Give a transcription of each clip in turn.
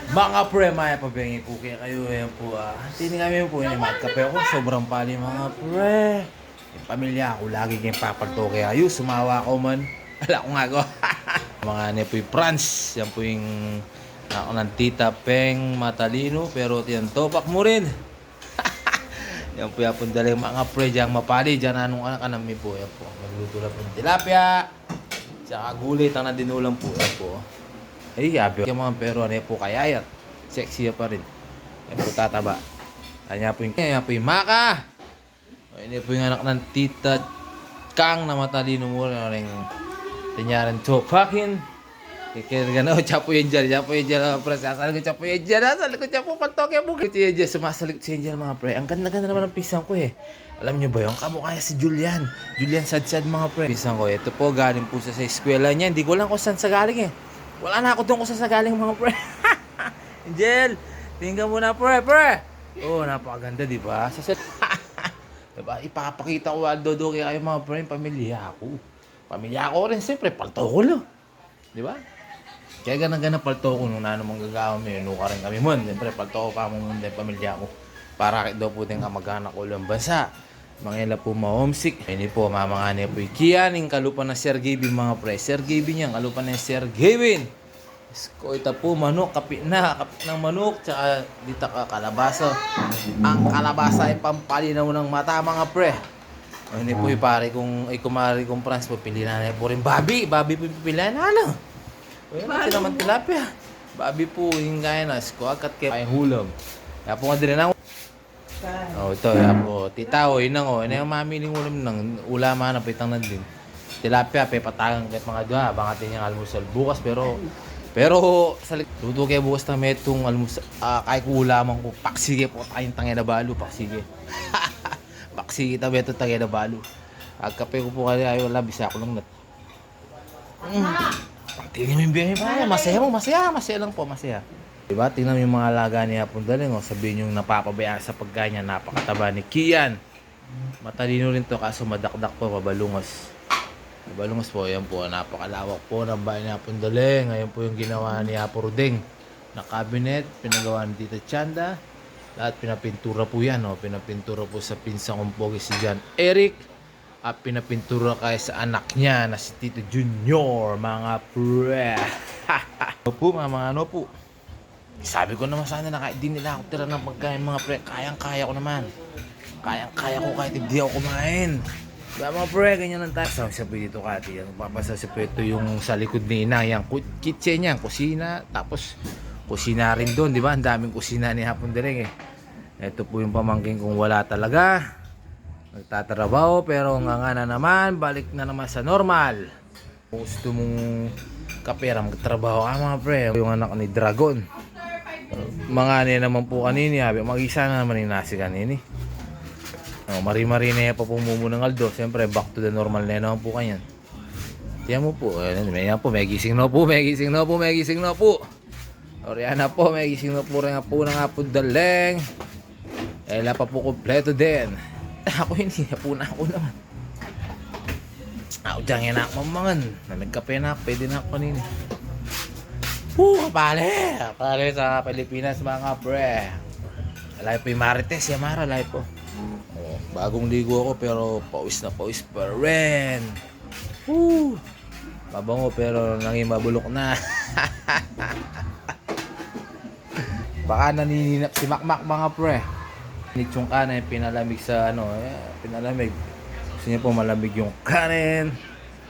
Mga pre, maya pabengi po kaya kayo yan po tining kami po yun, kape ako, sobrang pali mga pre. Yung pamilya ako, lagi kayong papalto kaya ayo, sumawa ko man. Wala ko nga go. Mga ano po yung France, yan po yung ako ng tita Peng Matalino, pero yan, topak mo rin. Yan po yan po daling mga pre, dyan mapali, dyan anong anak kanami po, yan po. Magluto lang po ng tilapia, tsaka gulit ang nadinulang po, yan po. Ay, yabi. Yung mga pero ano po kayayat. Sexy pa rin. Yan po tataba. Kanya po yung maka. Yan po yung anak ng tita Kang na matalino mo rin. Tinyaran topakin. Kaya gano'n, chapo yan dyan. Chapo yan dyan mga pre. Sasali ko chapo yan dyan. Sasali ko chapo pantok yan po. Ito yan dyan. Sumasalit siya dyan mga pre. Ang ganda-ganda naman ng pisang ko eh. Alam nyo ba yung kamukha niya si Julian. Julian Sadsad mga pre. Pisang ko. Ito po galing po sa eskwela niya. Hindi ko lang kung saan sa galing eh. Wala na ako doon kung saan sa galing mga pre. Angel, tingnan mo na pre. Oh, napakaganda di ba? Diba? Ipapakita ko Aldo do kaya kayo mga pre, pamilya ako. Pamilya ko rin siyempre, palto ko lo. Di ba? Kaya ganang-ganang palto ko nung nano mong gagawin mo, nuka rin kami mo. Siyempre, palto ko pa mong pamilya ko. Para kahit daw po din kamag-anak ko lang bansa. Mga ila po ma-homesick. Ini po, mga niya po Kian, yung kalupan ng Sir Gavin mga pre. Sir Gavin yan, kalupan ng Sir Gavin. Isko, ito po, manok, kapit ng manok, tsaka dito ka kalabasa. Ang kalabasa ay pampalinaw ng mata mga pre. O, hindi po pare kung kumari kong France po, pilihan na po rin Babi po pipilihan na ano. O yan, ito naman tilapia. Babi po, yung kaya na, isko, akat kayo ay hulog. Kaya po nga din na oh, ito, yan po. Tita, o, yun lang, o. Yun yung mamiling ulam ng ulama na pitang na din. Tilapia, pepatagang kahit mga doon, abang atin yung almusal bukas, pero luto kayo bukas na may itong almusal, kahit ulaman ko, paksige po tayong tangay na balo, paksige. Paksige tabi ito tangay na balo. Agkape ko po kaya, ayaw wala, bisa ko lang nat. Tingnan mo yung biyahe pa, masaya lang po, masaya. Diba? Tingnan mo yung mga alaga ni Hapon Daling. Oh. Sabihin yung napapabayaan sa pagkain niya. Napakataba ni Kian. Matalino rin to kaso madakdak po. Pabalungos. Pabalungos po. Yan po. Napakalawak po ng bahay ni Hapon Daling. Ngayon po yung ginawa ni Hapo Rudeng na cabinet. Pinagawa ni Tita Chanda. Lahat pinapintura po yan. Oh. Pinapintura po sa pinsang kumpogi si John Eric. At pinapintura kaya sa anak niya na si Tito Junior. Mga pre. Ano po mga ano po. Sabi ko naman sana na kahit di nila ako tira ng pagkain mga pre, kayang-kaya ko naman. Kayang-kaya ko kahit hindi ako kumain. Diba mga pre, ganyan lang tayo. Sabi dito Kati, papasasabi ito yung sa likod ni Ina, yung kitchen niya, kusina, tapos kusina rin doon, di ba? Ang daming kusina ni Hapon Daling eh. Ito po yung pamangking kung wala talaga. Nagtatrabaho, pero nga na naman, balik na naman sa normal. Kung gusto mong kapera, magtrabaho ka mga pre. Yung anak ni Dragon. Mga ano naman po kanini, mag-isa na naman yung nasi kanini. Mari-mari na pa po ng Aldo. Siyempre, back to the normal na naman po kanyan. Tiyan mo po, may gising na po. Oriana po, may gising na po rin nga po ng Hapon Daling. Ela pa po kompleto din. Ako hindi na po na ako naman. Ako dyan yan ako mamangan. Nagkape na ako, pwede na ako kanini. Kapale sa Pilipinas mga pre. Alay po yung Marites, Yamara, alay po. Bagong ligo ako pero pawis na pawis pa rin. Mabango pero nanging mabulok na. Baka naninap si Makmak mga pre. Nitsong kanin, pinalamig sa pinalamig. Gusto niya po malamig yung kanin.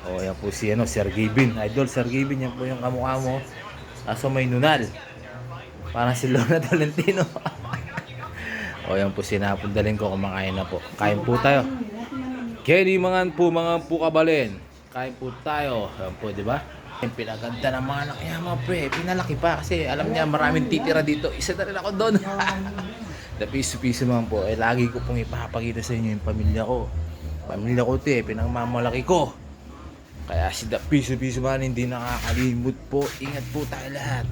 Yan po si Sir Gavin. Idol Sir Gavin, yan po yung kamukha mo. Kaso may nunal. Parang si Lona Tolentino. Yan po sinapon Daling ko kumakain na po. Kain po tayo. Kenny mga po kabalin. Kain po tayo. Yan po, di ba? Pinaganda ng mga anak niya mga pre. Pinalaki pa kasi alam niya maraming titira dito. Isa na rin ako doon. Na piso-piso man po. Lagi ko pong ipapakita sa inyo yung pamilya ko. Pamilya ko ito pinangmamalaki ko. Kaya si piso-piso man hindi nakakalimot po. Ingat po tayo lahat.